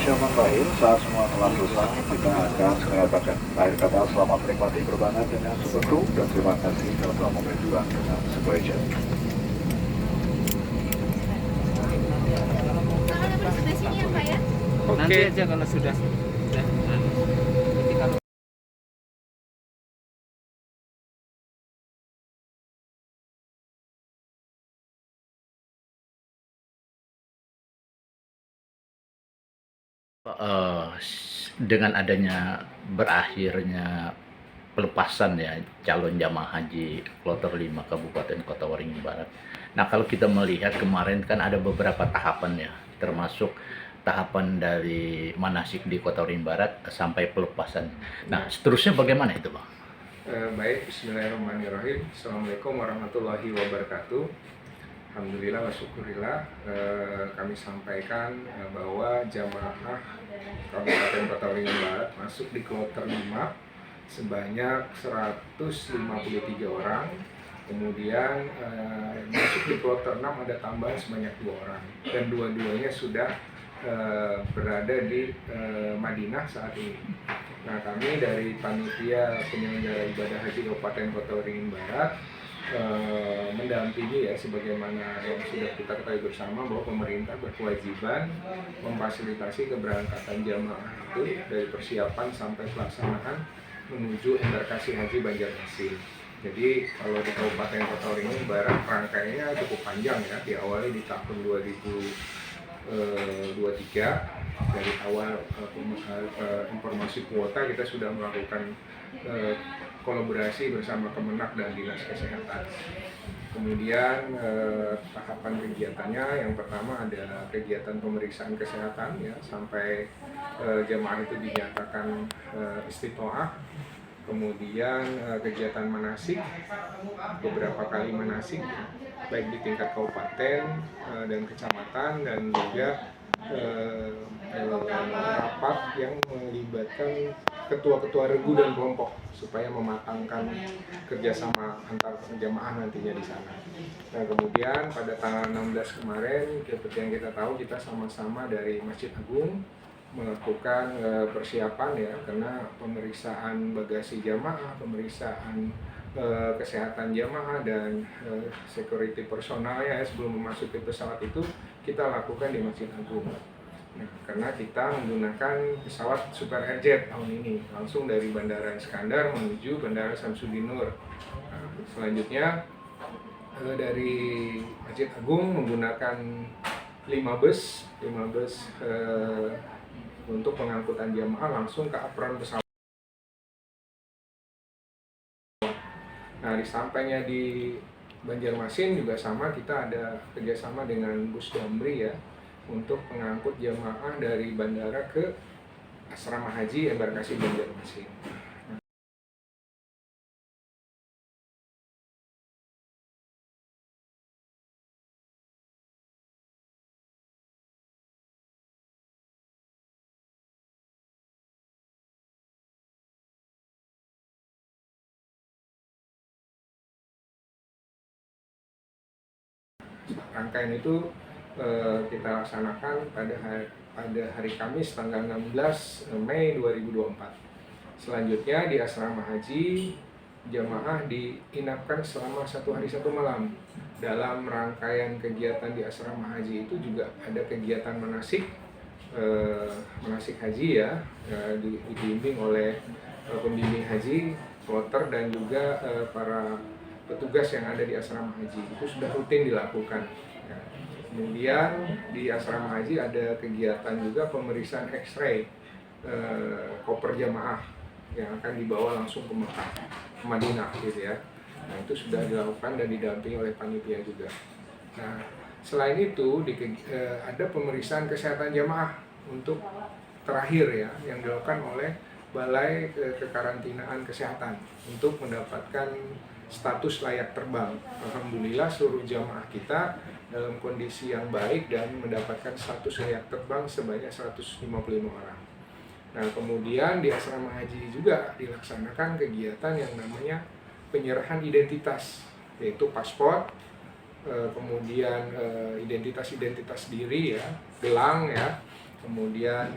persiapan terakhir saat semua telah selesai, kita akan segera bacakan akhir kata selamat menikmati penerbangan dengan sepenuh dan terima kasih karena telah memberi juga dengan sebuah jet. Kalau sebelah sini ya Pak ya? Nanti aja kalau sudah. Nanti kalau dengan adanya berakhirnya pelepasan ya calon jamaah haji kloter 5 Kabupaten Kota Waringin Barat. Nah, kalau kita melihat kemarin kan ada beberapa tahapan ya, termasuk tahapan dari manasik di Kota Waringin Barat sampai pelepasan. Nah, seterusnya bagaimana itu, Bang? Baik, bismillahirrahmanirrahim. Assalamualaikum warahmatullahi wabarakatuh. Alhamdulillah wa syukurillah, kami sampaikan bahwa jamaah Kabupaten Kota Waringin Barat masuk di kloter 5 sebanyak 153 orang. Kemudian masuk di kloter 6 ada tambahan sebanyak 2 orang, dan dua-duanya sudah berada di Madinah saat ini. Nah, kami dari panitia penyelenggara ibadah haji Kabupaten Kota Waringin Barat mendampingi ya, sebagaimana yang sudah kita ketahui bersama bahwa pemerintah berkewajiban memfasilitasi keberangkatan jamaah itu dari persiapan sampai pelaksanaan menuju embarkasi haji Banjarmasin. Jadi kalau di Kabupaten Kota Waringin Barat rangkaiannya cukup panjang ya, diawali di tahun 2023. Dari awal informasi kuota kita sudah melakukan kolaborasi bersama Kemenak dan Dinas Kesehatan. Kemudian tahapan kegiatannya yang pertama ada kegiatan pemeriksaan kesehatan ya, sampai jemaah itu dinyatakan istitoah. Kemudian kegiatan manasik, beberapa kali manasik ya, baik di tingkat kabupaten dan kecamatan, dan juga rapat yang melibatkan ketua-ketua regu dan kelompok supaya mematangkan kerjasama antar jamaah nantinya di sana. Nah, kemudian pada tanggal 16 kemarin, seperti yang kita tahu, kita sama-sama dari Masjid Agung melakukan persiapan ya, karena pemeriksaan bagasi jamaah, pemeriksaan kesehatan jamaah, dan security personalnya ya, sebelum memasuki pesawat itu kita lakukan di Masjid Agung. Nah, karena kita menggunakan pesawat Super Airjet tahun ini langsung dari Bandara Iskandar menuju Bandara Samsudin Nur. Nah, selanjutnya dari Masjid Agung menggunakan 5 bus untuk pengangkutan jamaah langsung ke apron pesawat. Nah, di sampainya di Banjarmasin juga sama, kita ada kerjasama dengan Bus Damri ya, untuk pengangkut jamaah dari bandara ke asrama haji embarkasi Banjarmasin. Rangkaian itu kita laksanakan pada hari Kamis tanggal 16 Mei 2024. Selanjutnya di asrama haji, jamaah diinapkan selama 1 hari 1 malam. Dalam rangkaian kegiatan di asrama haji itu juga ada kegiatan manasik haji ya, dibimbing oleh pembimbing haji, kloter, dan juga para petugas yang ada di asrama haji. Itu sudah rutin dilakukan ya. Kemudian di asrama haji ada kegiatan juga pemeriksaan X-ray koper jamaah yang akan dibawa langsung ke Mekah, ke Madinah gitu ya. Nah, itu sudah dilakukan dan didampingi oleh panitia juga. Nah, selain itu ada pemeriksaan kesehatan jamaah untuk terakhir ya, yang dilakukan oleh Balai Kekarantinaan Kesehatan untuk mendapatkan status layak terbang. Alhamdulillah seluruh jamaah kita dalam kondisi yang baik dan mendapatkan status layak terbang sebanyak 155 orang. Nah, kemudian di asrama haji juga dilaksanakan kegiatan yang namanya penyerahan identitas, yaitu paspor, kemudian identitas diri ya, gelang ya, kemudian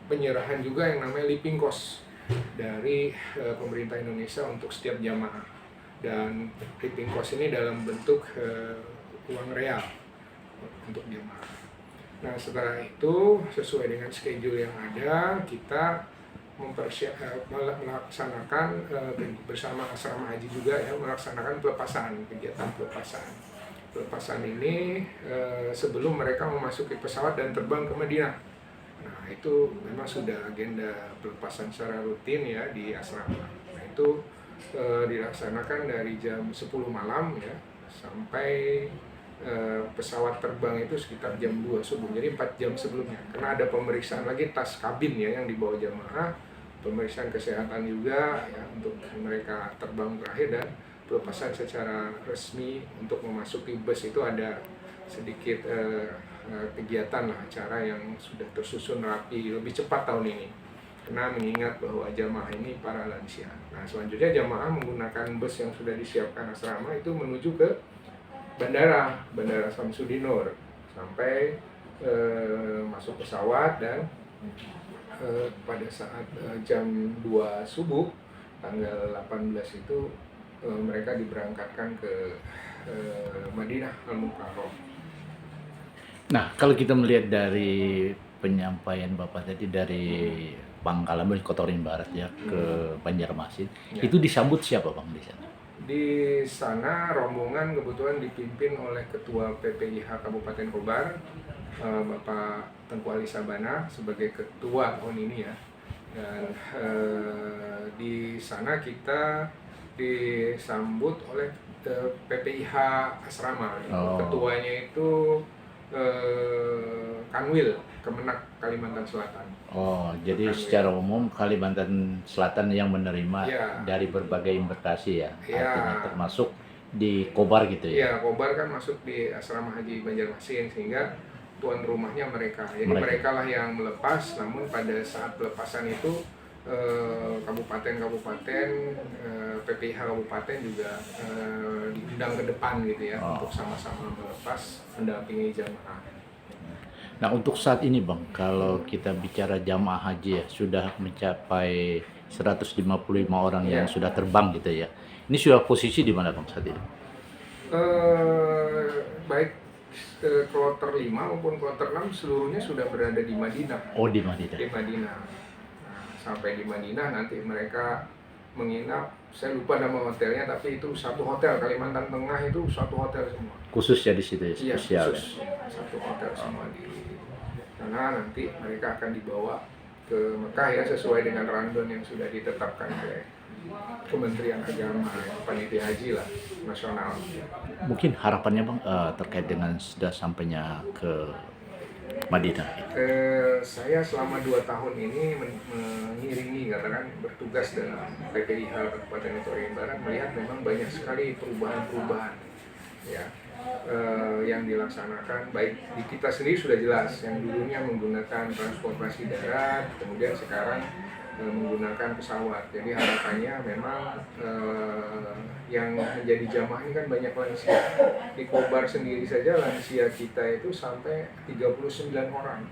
penyerahan juga yang namanya living cost dari pemerintah Indonesia untuk setiap jamaah, dan living cost ini dalam bentuk uang real untuk jamaah. Nah, setelah itu sesuai dengan schedule yang ada, kita melaksanakan bersama asrama haji juga ya, melaksanakan kegiatan pelepasan. Pelepasan ini sebelum mereka memasuki pesawat dan terbang ke Madinah. Nah, itu memang sudah agenda pelepasan secara rutin ya di asrama. Nah, itu dilaksanakan dari jam 10 malam ya sampai pesawat terbang itu sekitar jam 2 subuh, jadi 4 jam sebelumnya, karena ada pemeriksaan lagi tas kabin ya yang dibawa jamaah, pemeriksaan kesehatan juga ya untuk mereka terbang terakhir, dan pelepasan secara resmi untuk memasuki bus itu ada sedikit kegiatan lah, acara yang sudah tersusun rapi, lebih cepat tahun ini karena mengingat bahwa jamaah ini para lansia. Nah, selanjutnya jamaah menggunakan bus yang sudah disiapkan asrama itu menuju ke Bandara Samsudin Nur sampai masuk pesawat, dan pada saat jam 2 subuh tanggal 18 itu mereka diberangkatkan ke Madinah Al-Mukarram. Nah, kalau kita melihat dari penyampaian Bapak tadi dari Pangkalan Kota Waringin Barat ya ke Banjarmasin, Ya. itu disambut siapa Bang di sana? Di sana rombongan kebetulan dipimpin oleh Ketua PPIH Kabupaten Kobar, Bapak Tengku Ali Sabana sebagai ketua tahun ini ya. Dan di sana kita disambut oleh PPIH Asrama. Ketuanya itu Kanwil Kemenak Kalimantan Selatan. Oh, jadi secara umum Kalimantan Selatan yang menerima dari berbagai embarkasi ya, artinya termasuk di Kobar gitu ya? Iya, Kobar kan masuk di asrama haji Banjarmasin, sehingga tuan rumahnya mereka. Jadi mereka lah yang melepas, namun pada saat pelepasan itu kabupaten-kabupaten, PPIH kabupaten juga diundang ke depan gitu ya, untuk sama-sama melepas, mendampingi jamaah. Nah, untuk saat ini Bang, kalau kita bicara jamaah haji ya, sudah mencapai 155 orang yang sudah terbang gitu ya. Ini sudah posisi di mana Bang saat ini? Baik kloter 5 maupun kloter 6 seluruhnya sudah berada di Madinah. Oh, di Madinah. Di Madinah. Nah, sampai di Madinah nanti mereka menginap, saya lupa nama hotelnya, tapi itu satu hotel Kalimantan Tengah, itu satu hotel semua. Khusus ya di situ ya, Iya, spesial khusus. ya. Satu hotel semua di sana. Nanti mereka akan dibawa ke Mekah ya, sesuai dengan rundown yang sudah ditetapkan oleh Kementerian Agama, panitia haji lah nasional. Mungkin harapannya Bang terkait dengan sudah sampainya ke Madinah. Saya selama 2 tahun ini mengiringi, katakan bertugas dalam PPIH Kabupaten Kota Waringin Barat, melihat memang banyak sekali perubahan-perubahan ya yang dilaksanakan. Baik di kita sendiri sudah jelas, yang dulunya menggunakan transportasi darat, kemudian sekarang menggunakan pesawat. Jadi harapannya memang yang menjadi jamaah ini kan banyak lansia. Di Kobar sendiri saja lansia kita itu sampai 39 orang.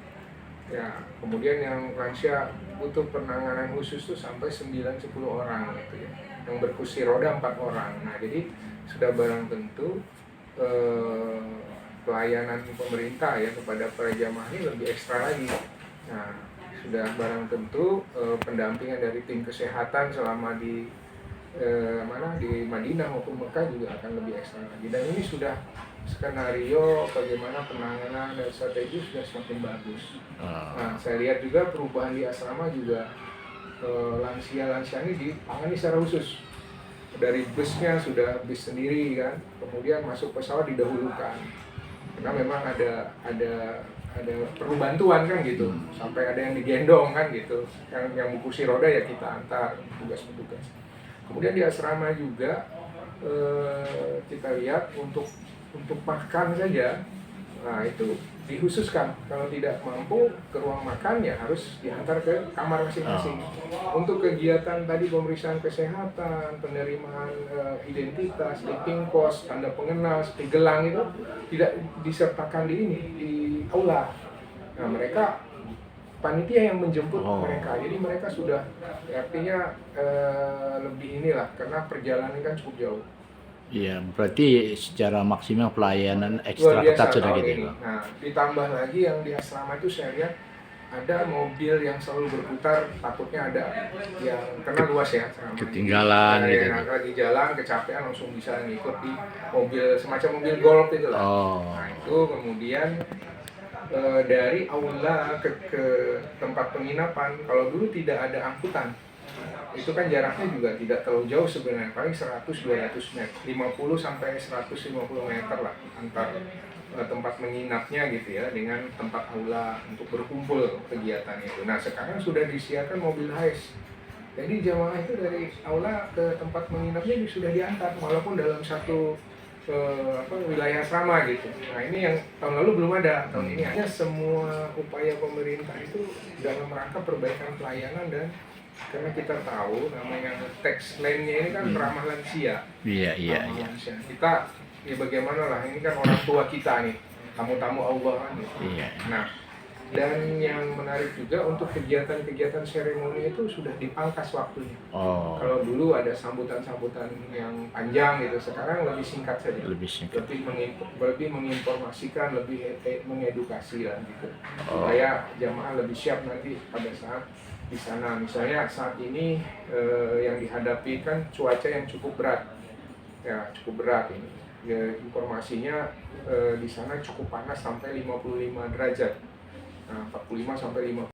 Ya, kemudian yang lansia butuh penanganan khusus itu sampai 9-10 orang gitu ya. Yang berkursi roda 4 orang. Nah, jadi sudah barang tentu pelayanan pemerintah ya kepada para jamaah ini lebih ekstra lagi. Nah, sudah barang tentu pendampingan dari tim kesehatan selama di Madinah maupun Mekah juga akan lebih ekstra lagi. Dan ini sudah skenario bagaimana penanganan dan strategi sudah semakin bagus. Nah, saya lihat juga perubahan di asrama juga, lansia-lansia ini ditangani secara khusus. Dari busnya sudah bis sendiri kan, kemudian masuk pesawat didahulukan. Karena memang ada perlu bantuan kan gitu, sampai ada yang digendong kan gitu, yang kursi roda ya kita antar petugas-petugas. Kemudian di asrama juga kita lihat untuk makan saja, nah itu dikhususkan, kalau tidak mampu ke ruang makan ya harus diantar ke kamar masing-masing. Untuk kegiatan tadi pemeriksaan kesehatan, penerimaan identitas, living cost, tanda pengenal, seperti gelang itu tidak disertakan di aula. Nah, mereka panitia yang menjemput Oh. mereka, jadi mereka sudah artinya lebih inilah karena perjalanan kan cukup jauh. Iya, berarti secara maksimal pelayanan Luar ekstra biasa ketat sudah tahun gitu ini. ya, Pak. Nah, ditambah lagi yang di asrama itu saya lihat ada mobil yang selalu berputar, takutnya ada yang kena luas ya asrama. Ketinggalan Nah, gitu. yang lagi jalan kecapean langsung bisa ngikut di mobil semacam mobil golf itu lah. Oh. Nah, itu kemudian dari aula ke tempat penginapan, kalau dulu tidak ada angkutan, itu kan jaraknya juga tidak terlalu jauh sebenarnya, paling 100-200 meter, 50 sampai 150 meter lah antar tempat menginapnya gitu ya dengan tempat aula untuk berkumpul kegiatan itu. Nah, sekarang sudah disediakan mobil hiace. Jadi jamaah itu dari aula ke tempat menginapnya sudah diantar walaupun dalam satu wilayah asrama gitu. Nah, ini yang tahun lalu belum ada, tahun ini hanya semua upaya pemerintah itu dalam rangka perbaikan pelayanan dan karena kita tahu namanya tagline-nya ini kan ramah lansia. Iya, iya, Ramah iya. lansia. Kita ya bagaimana lah, ini kan orang tua kita nih, tamu-tamu Allah kan. Gitu. Iya. Nah, dan yang menarik juga untuk kegiatan-kegiatan seremoni itu sudah dipangkas waktunya. Oh, Kalau dulu ada sambutan-sambutan yang panjang gitu, sekarang lebih singkat saja. lebih singkat. Lebih menginformasikan, lebih mengedukasi lah gitu. Oh. Supaya jamaah lebih siap nanti pada saat di sana. Misalnya saat ini yang dihadapi kan cuaca yang cukup berat. Ya, cukup berat ini. Ya, informasinya di sana cukup panas sampai 55 derajat. Nah, 45 sampai 50